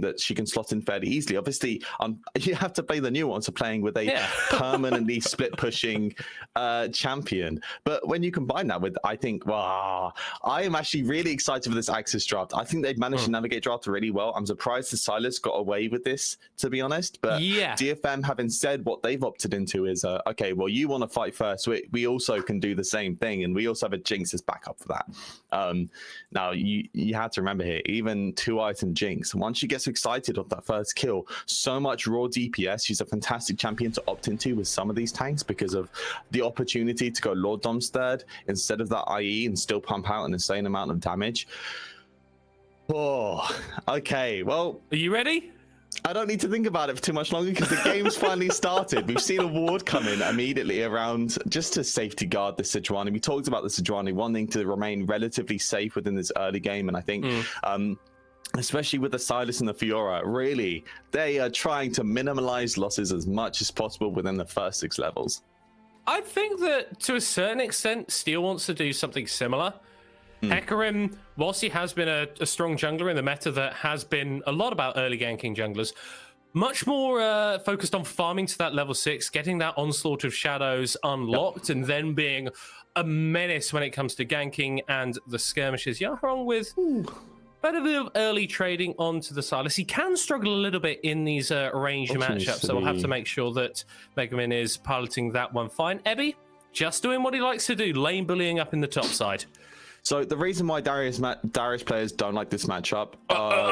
that she can slot in fairly easily. Obviously, you have to play the nuance of playing with a permanently split pushing champion. But when you combine that with, I think, wow, I am actually really excited for this AXIZ draft. I think they've managed to navigate draft really well. I'm surprised the Silas got away with this, to be honest. But DFM have instead, what they've opted into is, okay, well, you want to fight first. We also can do the same thing. And we also have a Jinx as backup for that. Now, you have to remember here, even 2-item Jinx, once she gets excited of that first kill, so much raw DPS. She's a fantastic champion to opt into with some of these tanks because of the opportunity to go Lord Dom's third instead of that IE and still pump out an insane amount of damage. Oh, okay. Well, are you ready? I don't need to think about it for too much longer because the game's finally started. We've seen a ward come in immediately around just to safety guard the Sejuani. We talked about the Sejuani wanting to remain relatively safe within this early game, and I think especially with the Silas and the Fiora, really, they are trying to minimize losses as much as possible within the first 6 levels. I think that to a certain extent, Steel wants to do something similar. Hecarim, whilst he has been a strong jungler in the meta that has been a lot about early ganking junglers, much more focused on farming to that level 6, getting that onslaught of shadows unlocked, and then being a menace when it comes to ganking and the skirmishes. Yaharong with quite a bit of early trading onto the Silas. He can struggle a little bit in these arranged matchups, so we'll have to make sure that Megamin is piloting that one fine. Ebby, just doing what he likes to do, lane bullying up in the top side. So the reason why Darius players don't like this matchup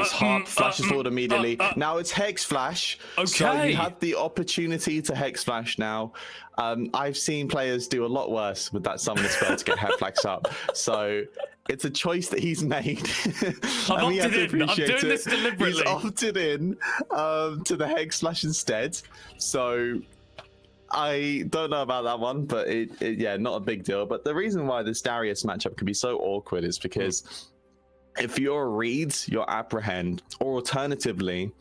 is Harp flashes forward immediately. Now it's Hex Flash. Okay. So you have the opportunity to Hex Flash now. I've seen players do a lot worse with that summoner spell to get Hex Flash up. So it's a choice that he's made. I'm doing this deliberately. He's opted in to the Hex Flash instead. So I don't know about that one, but yeah, not a big deal. But the reason why this Darius matchup can be so awkward is because if you're reads, you're apprehend, or alternatively,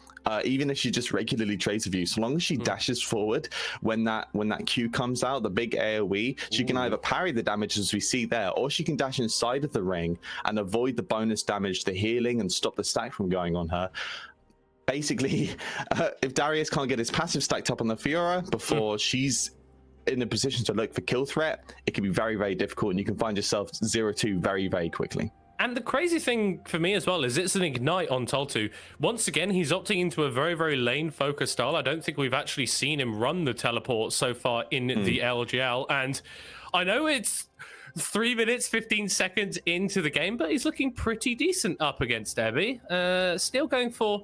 even if she just regularly trades with you, so long as she dashes forward when that Q comes out, the big AoE, she can either parry the damage as we see there, or she can dash inside of the ring and avoid the bonus damage, the healing, and stop the stack from going on her. Basically, if Darius can't get his passive stacked up on the Fiora before she's in a position to look for kill threat, it can be very, very difficult, and you can find yourself 0-2 very, very quickly. And the crazy thing for me as well is it's an ignite on Toltu. Once again, he's opting into a very, very lane-focused style. I don't think we've actually seen him run the teleport so far in the LJL. And I know it's 3 minutes, 15 seconds into the game, but he's looking pretty decent up against Ebby. Still going for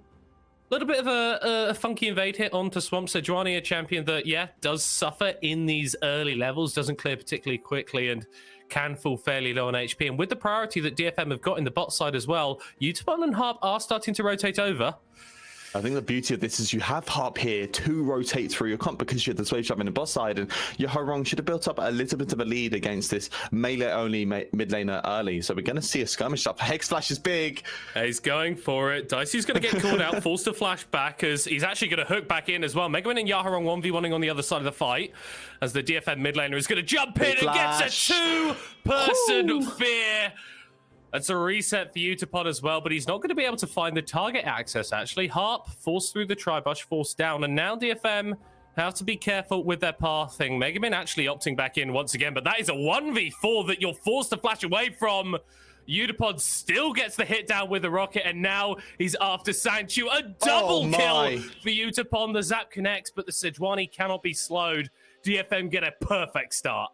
a little bit of a funky invade hit onto Swamp. Sejuani, a champion that, does suffer in these early levels, doesn't clear particularly quickly, and can fall fairly low on HP. And with the priority that DFM have got in the bot side as well, Utapon and Harp are starting to rotate over. I think the beauty of this is you have Harp here to rotate through your comp because you have the Swave Shove in the boss side, and Yaharong should have built up a little bit of a lead against this melee-only mid laner early. So we're going to see a skirmish up. Hex Flash is big. He's going for it. Dicey's going to get called out, forced to flash back as he's actually going to hook back in as well. Megaman and Yaharong 1v1ing on the other side of the fight as the DFM mid laner is going to jump in and gets a 2-person fear. That's a reset for Utapon as well, but he's not going to be able to find the target access, actually. Harp forced through the Tribush, forced down, and now DFM have to be careful with their pathing. Megamin actually opting back in once again, but that is a 1v4 that you're forced to flash away from. Utapon still gets the hit down with the rocket, and now he's after Sanchu. A double kill for Utapon. The zap connects, but the Sejuani cannot be slowed. DFM get a perfect start.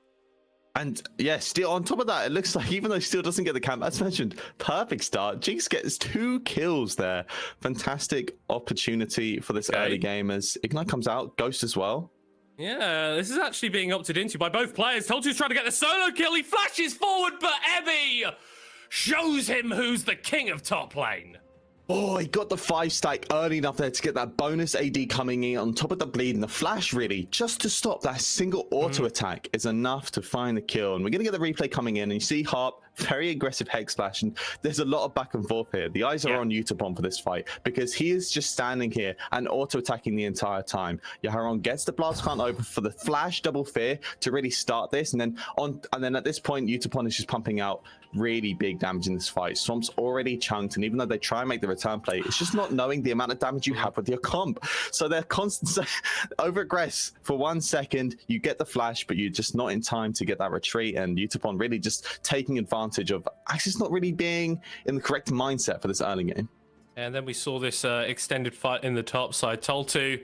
And yeah, Steel, on top of that, it looks like even though Steel doesn't get the camp, as mentioned, perfect start. Jinx gets 2 kills there. Fantastic opportunity for this early game as Ignite comes out, Ghost as well. Yeah, this is actually being opted into by both players. Toltu's trying to get the solo kill. He flashes forward, but Ebby shows him who's the king of top lane. Oh, he got the 5-stack early enough there to get that bonus AD coming in on top of the bleed, and the flash really, just to stop that single auto attack is enough to find the kill. And we're going to get the replay coming in, and you see Harp, very aggressive Hex Splash, and there's a lot of back and forth here. The eyes are on Utapon for this fight because he is just standing here and auto-attacking the entire time. Yaharong gets the blast plant over for the flash double fear to really start this, and then at this point, Utapon is just pumping out really big damage in this fight. Swamp's already chunked, and even though they try and make the return play, it's just not knowing the amount of damage you have with your comp. So they're constant over aggress for 1 second. You get the flash, but you're just not in time to get that retreat. And Utapon really just taking advantage of AXIZ not really being in the correct mindset for this early game. And then we saw this extended fight in the top side. Toltu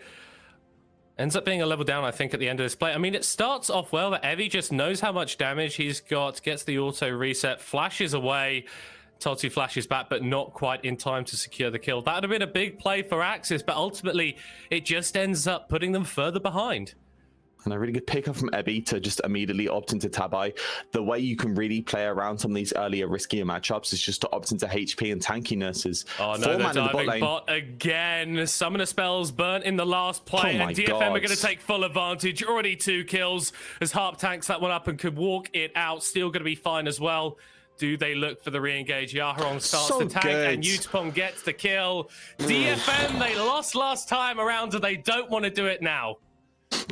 ends up being a level down, I think, at the end of this play. I mean, it starts off well that Evie just knows how much damage he's got, gets the auto reset, flashes away. Toltu flashes back, but not quite in time to secure the kill. That would have been a big play for AXIZ, but ultimately it just ends up putting them further behind. And a really good pickup from Ebby to just immediately opt into Tabai. The way you can really play around some of these earlier, riskier matchups is just to opt into HP and tankiness. Is oh no, the diving bot again. Summoner spells burnt in the last play, and DFM are going to take full advantage. Already 2 kills as Harp tanks that one up and could walk it out. Still going to be fine as well. Do they look for the re-engage? Yaharong starts the tank, and Utapon gets the kill. DFM, they lost last time around, and they don't want to do it now.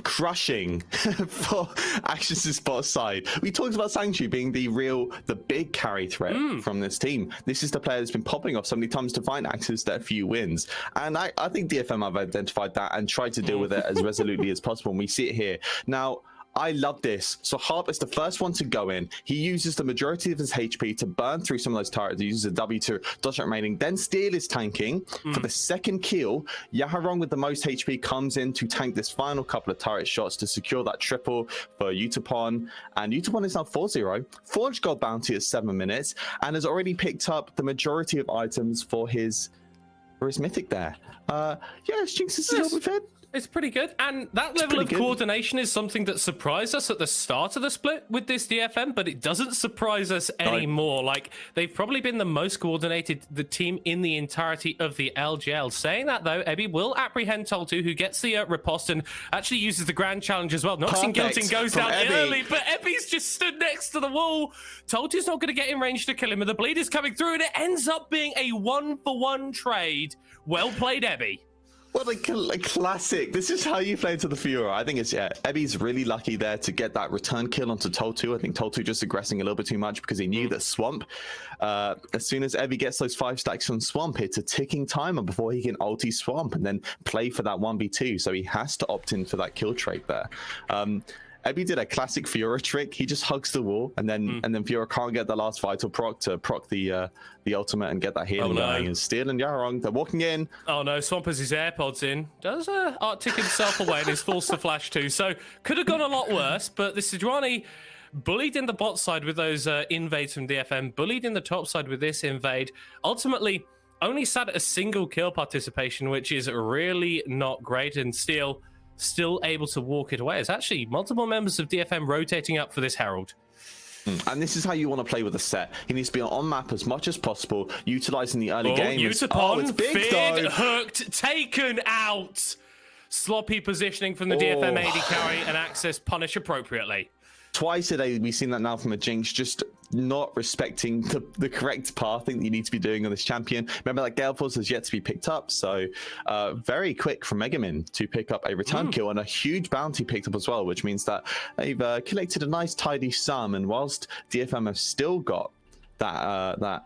Crushing for AXIZ's bot side. We talked about Sanctuary being the big carry threat from this team. This is the player that's been popping off so many times to find AXIZ their few wins. And I think DFM have identified that and tried to deal with it as resolutely as possible. And we see it here. Now, I love this. So Harp is the first one to go in. He uses the majority of his HP to burn through some of those turrets. He uses a W to dodge that remaining. Then Steel is tanking for the second kill. Yaharong with the most HP comes in to tank this final couple of turret shots to secure that triple for Utapon. And Utapon is now 4-0. Forge gold bounty at 7 minutes and has already picked up the majority of items for his mythic there. Yeah, Jinx is still with it. It's pretty good, and that level of coordination is something that surprised us at the start of the split with this DFM, but it doesn't surprise us anymore. Like, they've probably been the most coordinated team in the entirety of the LJL. Saying that, though, Ebby will apprehend Toltu, who gets the riposte and actually uses the Grand Challenge as well. Noxing Guilting goes down early, but Ebby's just stood next to the wall. Toltu's not going to get in range to kill him, and the bleed is coming through, and it ends up being a 1-for-1 trade. Well played, Ebby. What a classic. This is how you play to the Fiora. I think it's, Ebby's really lucky there to get that return kill onto Toltu. I think Toltu just aggressing a little bit too much because he knew that Swamp, as soon as Ebby gets those 5 stacks from Swamp, it's a ticking timer before he can ulti Swamp and then play for that 1v2. So he has to opt in for that kill trait there. Ebby did a classic Fiora trick. He just hugs the wall, and then Fiora can't get the last vital proc to proc the ultimate and get that healing going. And Steel and Yaharong, they're walking in. Oh no, Swamp has his AirPods in. Does Arctic himself away and is forced to flash too. So could have gone a lot worse, but the Sidrani bullied in the bot side with those invades from DFM, bullied in the top side with this invade. Ultimately, only sat at a single kill participation, which is really not great, and Steel still able to walk it away. It's actually multiple members of DFM rotating up for this Herald. And this is how you want to play with a set. He needs to be on map as much as possible, utilizing the early game. Utapon, it's big Fid, hooked, taken out. Sloppy positioning from the DFM AD carry, and AXIZ punish appropriately. Twice today, we've seen that now from a Jinx, just not respecting the correct pathing that you need to be doing on this champion. Remember that Gale Force has yet to be picked up, so very quick from Megamin to pick up a return kill and a huge bounty picked up as well, which means that they've collected a nice tidy sum. And whilst DFM have still got that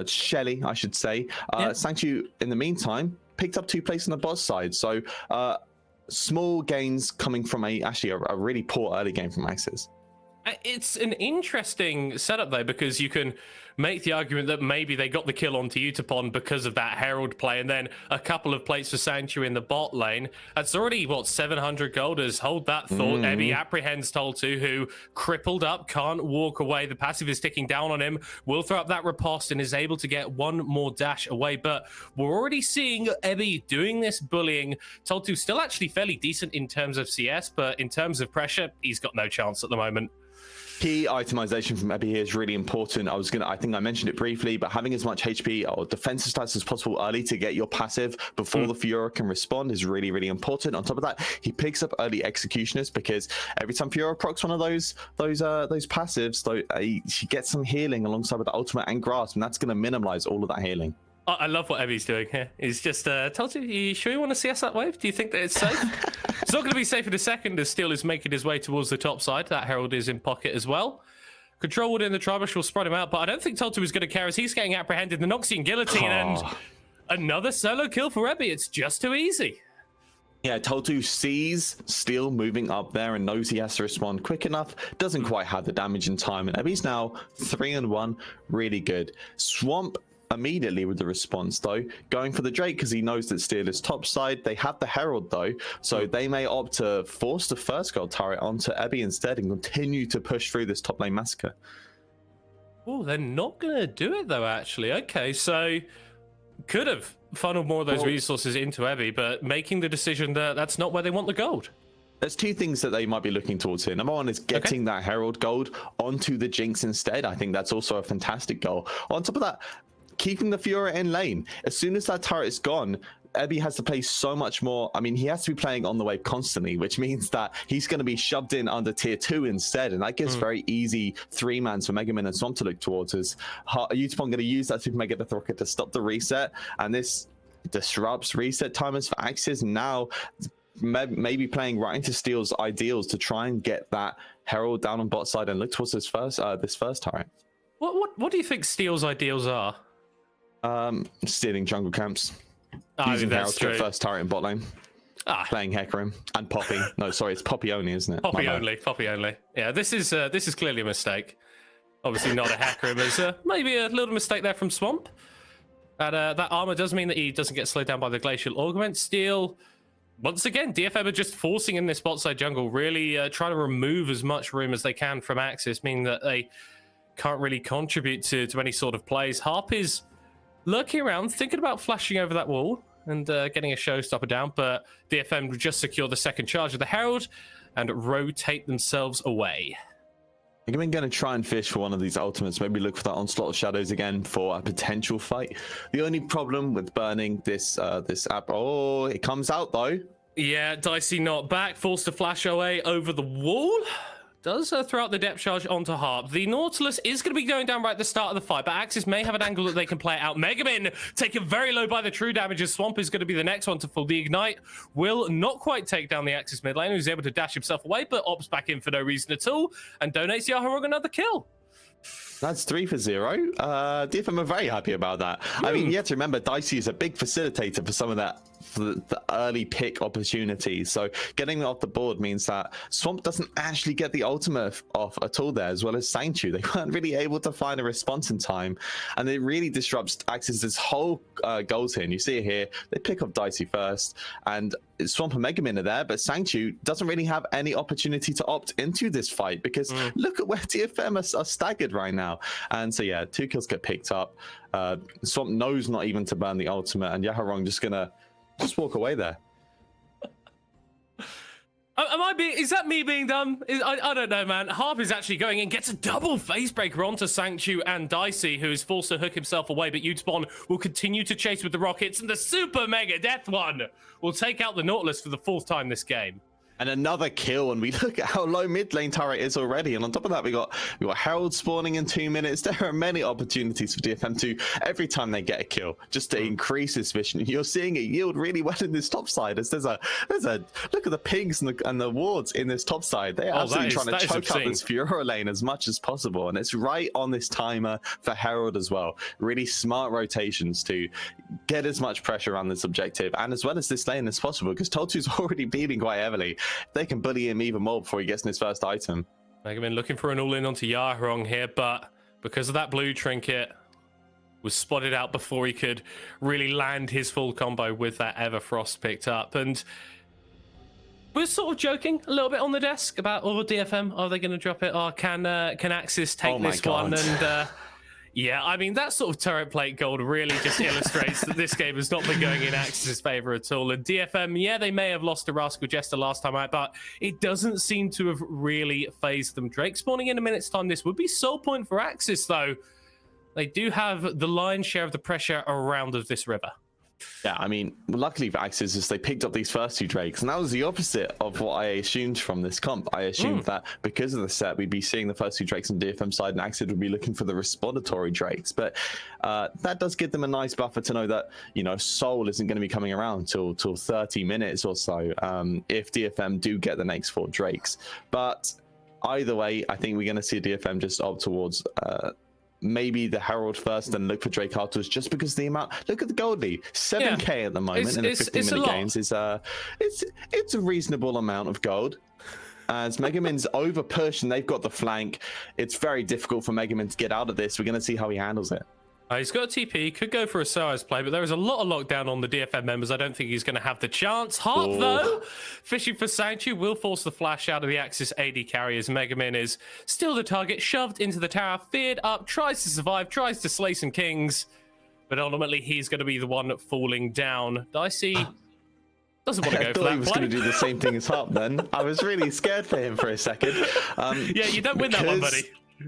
Shelly, I should say, Sanctu in the meantime picked up 2 places on the boss side. So small gains coming from actually a really poor early game from AXIZ. It's an interesting setup, though, because you can make the argument that maybe they got the kill onto Utapon because of that Herald play, and then a couple of plates for Sanctuary in the bot lane. That's already, 700 golders. Hold that thought. Ebby apprehends Toltu, who crippled up, can't walk away. The passive is ticking down on him. Will throw up that riposte and is able to get one more dash away. But we're already seeing Ebby doing this bullying. Toltu still actually fairly decent in terms of CS, but in terms of pressure, he's got no chance at the moment. Key itemization from Ebby here is really important. I think I mentioned it briefly, but having as much HP or defensive stats as possible early to get your passive before the Fiora can respond is really, really important. On top of that, he picks up early executionist, because every time Fiora procs one of those passives, he gets some healing alongside with the ultimate and grasp, and that's going to minimize all of that healing. I love what Ebby's doing here. He's just told you sure you want to CS that wave? Do you think that it's safe? It's not going to be safe in a second as Steel is making his way towards the top side. That Herald is in pocket as well. Control ward in the Tribush will spread him out, but I don't think Toltu is going to care as he's getting apprehended. The Noxian Guillotine and another solo kill for Ebby. It's just too easy. Yeah, Toltu sees Steel moving up there and knows he has to respond quick enough. Doesn't quite have the damage in time. And Ebby's now 3-1. Really good. Swamp immediately with the response, though, going for the Drake because he knows that Steel is topside. They have the Herald, though, so they may opt to force the first gold turret onto Ebby instead and continue to push through this top lane massacre. Oh, they're not going to do it, though, actually. Okay, so could have funneled more of those resources into Ebby, but making the decision that that's not where they want the gold. There's two things that they might be looking towards here. Number one is getting that Herald gold onto the Jinx instead. I think that's also a fantastic goal. On top of that, keeping the Fiora in lane. As soon as that turret is gone, Ebby has to play so much more. I mean, he has to be playing on the wave constantly, which means that he's going to be shoved in under tier 2 instead. And that gives very easy 3-mans for Mega Man and Swamp to look towards. Utapon going to use that Super Mega Death Rocket to stop the reset. And this disrupts reset timers for AXIZ. Now, maybe playing right into Steel's ideals to try and get that Herald down on bot side and look towards this first turret. What do you think Steel's ideals are? Stealing jungle camps. I Using mean, Herald to get first turret in bot lane. Playing Hecarim and Poppy. No, sorry, it's Poppy only, isn't it? Poppy only. Yeah, this is clearly a mistake. Obviously not a Hecarim. There's maybe a little mistake there from Swamp. That armor does mean that he doesn't get slowed down by the Glacial Augment. Steel, once again, DFM are just forcing in this bot side jungle, really trying to remove as much room as they can from AXIZ, meaning that they can't really contribute to any sort of plays. Harp is lurking around, thinking about flashing over that wall and getting a showstopper down, but DFM will just secure the second charge of the Herald and rotate themselves away. I'm going to try and fish for one of these ultimates, maybe look for that Onslaught of Shadows again for a potential fight. The only problem with burning this app, it comes out though. Yeah, Dicey not back, forced to flash away over the wall. Does throw out the depth charge onto Harp. The Nautilus is going to be going down right at the start of the fight, but AXIZ may have an angle that they can play it out. Megamin taken very low by the true damage as Swamp is going to be the next one to fall. The Ignite will not quite take down the AXIZ mid lane, who's able to dash himself away, but opts back in for no reason at all and donates Yaharong another kill. That's 3 for 0. DFM are very happy about that. I mean, you have to remember, Dicey is a big facilitator for some of that, for the early pick opportunities. So getting it off the board means that Swamp doesn't actually get the ultimate off at all there, as well as Sanctu. They weren't really able to find a response in time, and it really disrupts AXIZ's whole goals here. And you see it here, they pick up Dicey first, and Swamp and Megamin are there, but Sanctu doesn't really have any opportunity to opt into this fight because look at where DFM are staggered right now. And so yeah, 2 kills get picked up. Swamp knows not even to burn the ultimate, and Yaharong just gonna walk away there. Is that me being dumb? I don't know, man. Harp is actually going in, gets a double face breaker onto Sanctu and Dicey, who is forced to hook himself away, but Utapon will continue to chase with the rockets, and the super mega death one will take out the Nautilus for the 4th time this game. And another kill, and we look at how low mid lane turret is already. And on top of that, we got Herald spawning in 2 minutes. There are many opportunities for DFM to, every time they get a kill, just to increase this vision. You're seeing it yield really well in this top side. As there's a look at the pings and the wards in this top side. They're absolutely trying to choke up this Fiora lane as much as possible. And it's right on this timer for Herald as well. Really smart rotations to get as much pressure on this objective and as well as this lane as possible, because Toltu's already beating quite heavily. They can bully him even more before he gets in his first item. Megamin looking for an all-in onto Yaharong here, but because of that blue trinket, was spotted out before he could really land his full combo with that Everfrost picked up. And we're sort of joking a little bit on the desk about, DFM, are they going to drop it? Or can AXIZ take this one? And yeah, I mean, that sort of turret plate gold really just illustrates that this game has not been going in AXIZ's favor at all. And DFM, yeah, they may have lost to Rascal Jester last time out, but it doesn't seem to have really phased them. Drake spawning in a minute's time. This would be sole point for AXIZ, though. They do have the lion's share of the pressure around of this river. Yeah, I mean, luckily for AXIZ is they picked up these first 2 Drakes, and that was the opposite of what I assumed from this comp. I assumed that because of the set, we'd be seeing the first 2 Drakes on DFM side, and AXIZ would be looking for the respondatory Drakes. But that does give them a nice buffer to know that, Soul isn't going to be coming around till 30 minutes or so if DFM do get the next 4 Drakes. But Either way, I think we're going to see DFM just opt towards maybe the Herald first and look for Drake Arthurs, just because the amount. Look at the gold lead, 7K at the moment in the 15-minute games is it's a reasonable amount of gold. As Megamin's over push and they've got the flank, it's very difficult for Megamin to get out of this. We're going to see how he handles it. He's got a TP, could go for a SOAS play, but there is a lot of lockdown on the DFM members. I don't think he's going to have the chance. Harp, though, fishing for Sanctuary, will force the flash out of the AXIZ AD carry as Megamin is still the target, shoved into the tower, feared up, tries to survive, tries to slay some kings, but ultimately he's going to be the one falling down. Dicey doesn't want to go for that play. I thought he was going to do the same thing as Harp then. I was really scared for him for a second. Yeah, you don't win that one, buddy.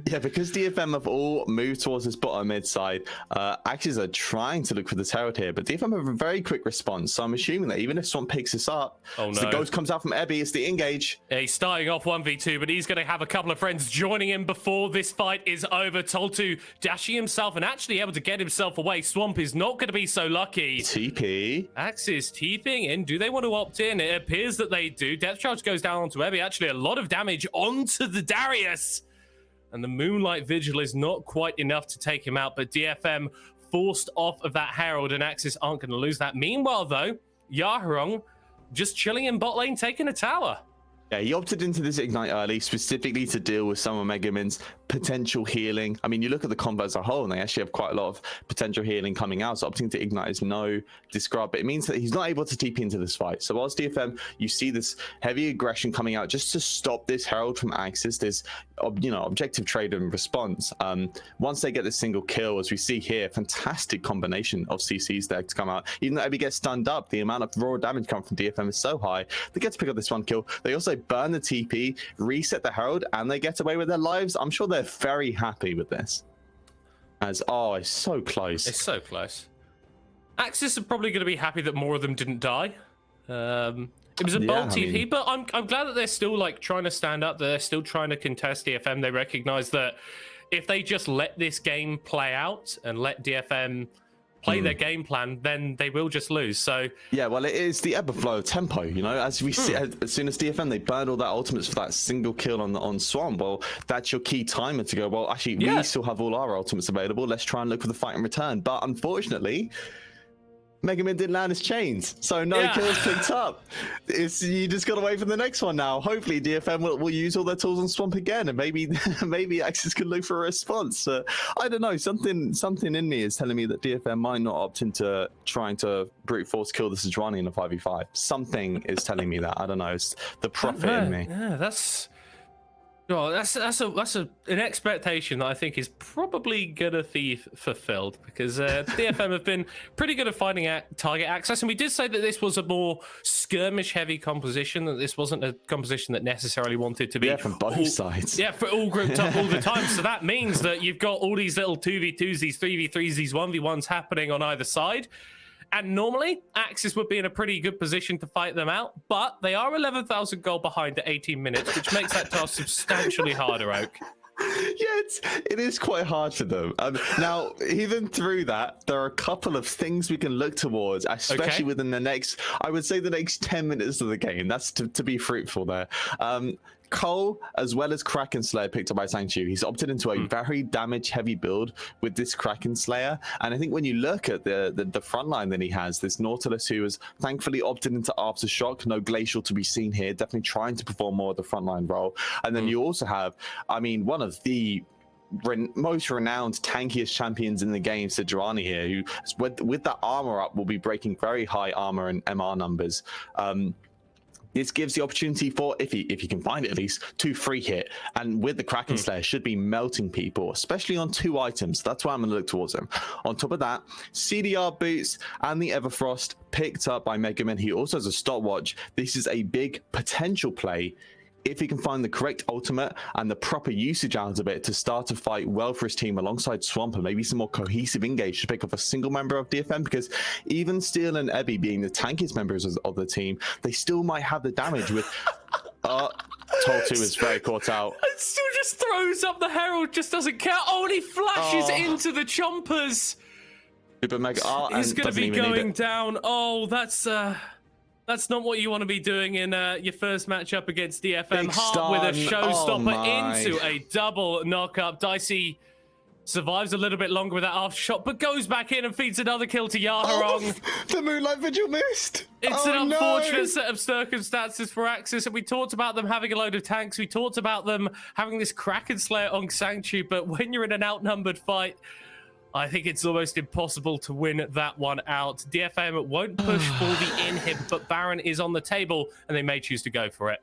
Yeah, because DFM have all moved towards this bottom mid side, AXIZ are trying to look for the Herald here, but DFM have a very quick response, so I'm assuming that even if Swamp picks this up, the ghost comes out from Ebby, it's the engage. Yeah, he's starting off 1v2, but he's going to have a couple of friends joining him before this fight is over. Toltu dashing himself and actually able to get himself away. Swamp is not going to be so lucky. TP. AXIZ teething in. Do they want to opt in? It appears that they do. Depth charge goes down onto Ebby. Actually, a lot of damage onto the Darius. And the Moonlight Vigil is not quite enough to take him out, but DFM forced off of that Herald, and AXIZ aren't going to lose that. Meanwhile, though, Yaharong just chilling in bot lane, taking a tower. Yeah, he opted into this Ignite early, specifically to deal with some of Megamin's potential healing. I mean, you look at the combo as a whole, and they actually have quite a lot of potential healing coming out, so opting to Ignite is no discard, but it means that he's not able to TP into this fight. So whilst DFM, you see this heavy aggression coming out just to stop this Herald from AXIZ, there's, you know, objective trade and response. Once they get this single kill, as we see here, fantastic combination of CCs there to come out. Even though Ebby gets stunned up, the amount of raw damage coming from DFM is so high. They get to pick up this one kill. They also burn the TP, reset the Herald, and they get away with their lives. I'm sure they're very happy with this. As, oh, it's so close. It's so close. AXIZ are probably going to be happy that more of them didn't die. It was a bold TP, but I'm glad that they're still like trying to stand up. They're still trying to contest DFM. They recognize that if they just let this game play out and let DFM play their game plan, then they will just lose. So yeah, well, it is the ebb and flow of tempo, you know, as we see. As soon as DFM, they burned all that ultimates for that single kill on Swamp, well, that's your key timer to go, well, actually we still have all our ultimates available, let's try and look for the fight in return. But unfortunately, Megamin didn't land his chains, so no kills picked up. You just got to wait for the next one now. Hopefully DFM will use all their tools on Swamp again, and maybe AXIZ can look for a response. I don't know, something in me is telling me that DFM might not opt into trying to brute force kill the Sejuani in a 5v5. Something is telling me that. I don't know, it's the prophet in me. Yeah, that's an expectation that I think is probably gonna be fulfilled, because DFM have been pretty good at finding out target access, and we did say that this was a more skirmish heavy composition, that this wasn't a composition that necessarily wanted to be from both sides. Yeah, for all grouped up all the time. So that means that you've got all these little 2v2s, these 3v3s, these 1v1s happening on either side. And normally, AXIZ would be in a pretty good position to fight them out, but they are 11,000 gold behind at 18 minutes, which makes that task substantially harder, Oak. Yeah, it is quite hard for them. Now, even through that, there are a couple of things we can look towards, especially within the next, I would say the next 10 minutes of the game. That's to be fruitful there. Cole, as well as Kraken Slayer, picked up by Sanctuary. He's opted into a very damage-heavy build with this Kraken Slayer. And I think when you look at the front line that he has, this Nautilus, who has thankfully opted into Aftershock, no Glacial to be seen here, definitely trying to perform more of the frontline role. And then you also have, I mean, one of the most renowned, tankiest champions in the game, Sejuani here, who, with that armor up, will be breaking very high armor and MR numbers. This gives the opportunity for, if he can find it at least, to free hit. And with the Kraken Slayer, should be melting people, especially on 2 items. That's why I'm going to look towards him. On top of that, CDR boots and the Everfrost picked up by Megamin. He also has a stopwatch. This is a big potential play if he can find the correct ultimate and the proper usage out of it to start a fight well for his team alongside Swamp, and maybe some more cohesive engage to pick up a single member of DFM, because even Steel and Ebby being the tankiest members of the team, they still might have the damage with Toltu is very caught out. It still just throws up the Herald, just doesn't care. Oh, and he flashes into the chompers. Super Mega He's going to be going down. Oh, that's That's not what you want to be doing in your first matchup against DFM. Big Hart with a showstopper into a double knock-up. Dicey survives a little bit longer with that after shot, but goes back in and feeds another kill to Yaharong. Oh, the Moonlight Vigil missed. It's an unfortunate set of circumstances for AXIZ, and we talked about them having a load of tanks. We talked about them having this Kraken Slayer on Sanctuary, but when you're in an outnumbered fight, I think it's almost impossible to win that one out. DFM won't push for the inhib, but Baron is on the table, and they may choose to go for it.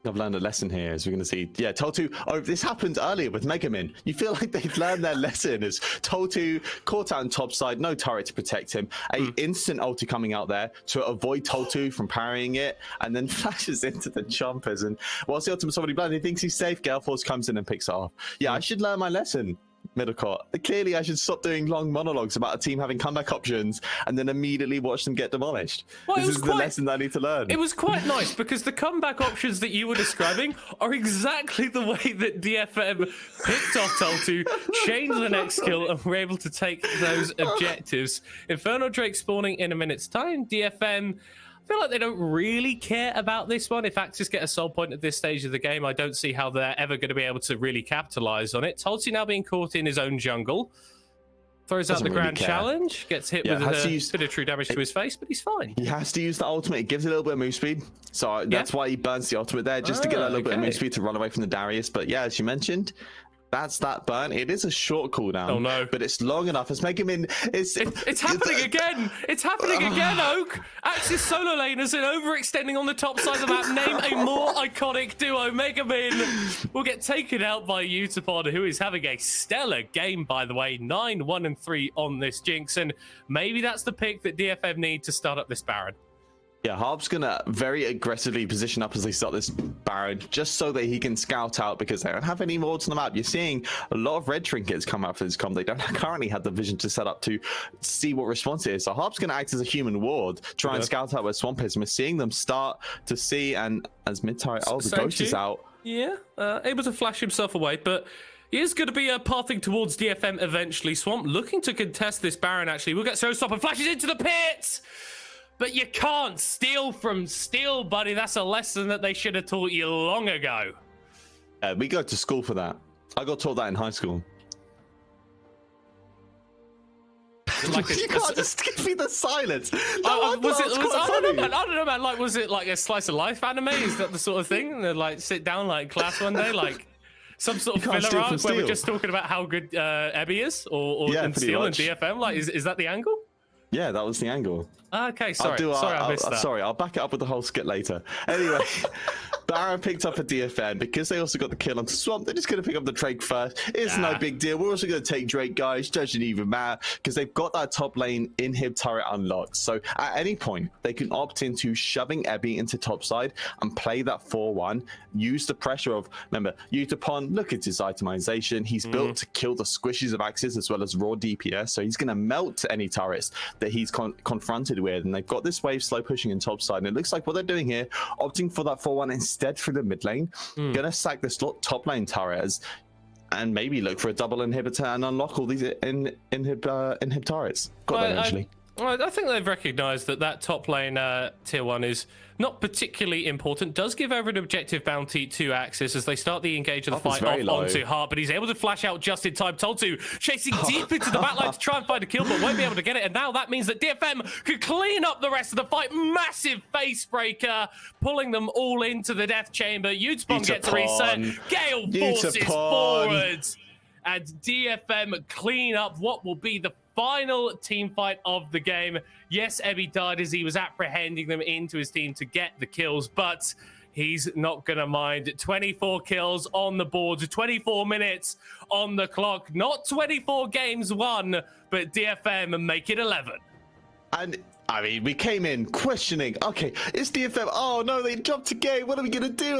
I've learned a lesson here, as we're going to see. Yeah, Toltu. Oh, this happened earlier with Megamin. You feel like they've learned their lesson as Toltu caught out on top side, no turret to protect him. A instant ulti coming out there to avoid Toltu from parrying it, and then flashes into the chompers. And whilst the ultimate's already blind, he thinks he's safe. Gale Force comes in and picks it off. Yeah, I should learn my lesson. Middlecourt. Clearly, I should stop doing long monologues about a team having comeback options and then immediately watch them get demolished. Well, this is the lesson I need to learn. It was quite nice because the comeback options that you were describing are exactly the way that DFM picked off Toltu, changed the next kill, and were able to take those objectives. Infernal Drake spawning in a minute's time. DFM, I feel like they don't really care about this one. If AXIZ get a soul point at this stage of the game, I don't see how they're ever going to be able to really capitalize on it. Toltu now being caught in his own jungle. Throws out the grand challenge, gets hit with a bit of true damage to his face, but he's fine. He has to use the ultimate. It gives it a little bit of move speed. So that's why he burns the ultimate there, just to get a little bit of move speed to run away from the Darius. But yeah, as you mentioned, that's that burn. It is a short cooldown. Oh no! But it's long enough. It's making him. It's happening again. It's happening again. Oak. AXIZ solo laners and overextending on the top side of the map. Name a more iconic duo. Megamin will get taken out by Utapod, who is having a stellar game, by the way. 9-1-3 on this Jinx, and maybe that's the pick that DFM need to start up this Baron. Yeah, Harp's gonna very aggressively position up as they start this Baron, just so that he can scout out, because they don't have any wards on the map. You're seeing a lot of red trinkets come out for this comp. They don't currently have the vision to set up to see what response it is. So Harp's gonna act as a human ward, try and scout out where Swamp is. And we're seeing them start to see, and as mid-turret, the ghost is out. Yeah, able to flash himself away, but he is going to be pathing towards DFM eventually. Swamp looking to contest this Baron, actually. We'll get Showstopper, flashes into the pit! But you can't steal from steel, buddy. That's a lesson that they should have taught you long ago. We go to school for that. I got taught that in high school. You can't just give me the silence. I don't know, man. Like, was it like a slice of life anime? Is that the sort of thing? And they'd like sit down like class one day, like some sort of filler arc where we're just talking about how good Ebby is, or in Steel and DFM. Like, is that the angle? Yeah, that was the angle. Okay, sorry. I missed that. Sorry, I'll back it up with the whole skit later. Anyway, Baron picked up a DFN because they also got the kill onto Swamp. They're just going to pick up the Drake first. It's no big deal. We're also going to take Drake, guys. Doesn't even matter because they've got that top lane inhib turret unlocked. So at any point, they can opt into shoving Ebby into top side and play that 4-1. Use the pressure of, remember, Utapon, look at his itemization. He's built to kill the squishes of AXIZ as well as raw DPS. So he's going to melt any turrets that he's confronted with. And they've got this wave slow pushing in top side. And it looks like what they're doing here, opting for that 4-1 instead through the mid lane. Gonna sack this top lane turrets and maybe look for a double inhibitor and unlock all these inhib turrets. Got that eventually. I think they've recognized that top lane tier 1 is not particularly important. Does give over an objective bounty to AXIZ as they start the engage of the fight off onto Hart, but he's able to flash out just in time. Toltu chasing deep into the backline to try and find a kill, but won't be able to get it. And now that means that DFM could clean up the rest of the fight. Massive face breaker, pulling them all into the death chamber. Utapon gets a reset. Gale forces forwards. And DFM clean up what will be the final team fight of the game. Yes, Ebby died as he was apprehending them into his team to get the kills, but he's not going to mind. 24 kills on the board, 24 minutes on the clock. Not 24 games won, but DFM make it 11. And I mean, we came in questioning, okay, it's DFM. Oh no, they dropped a game. What are we going to do?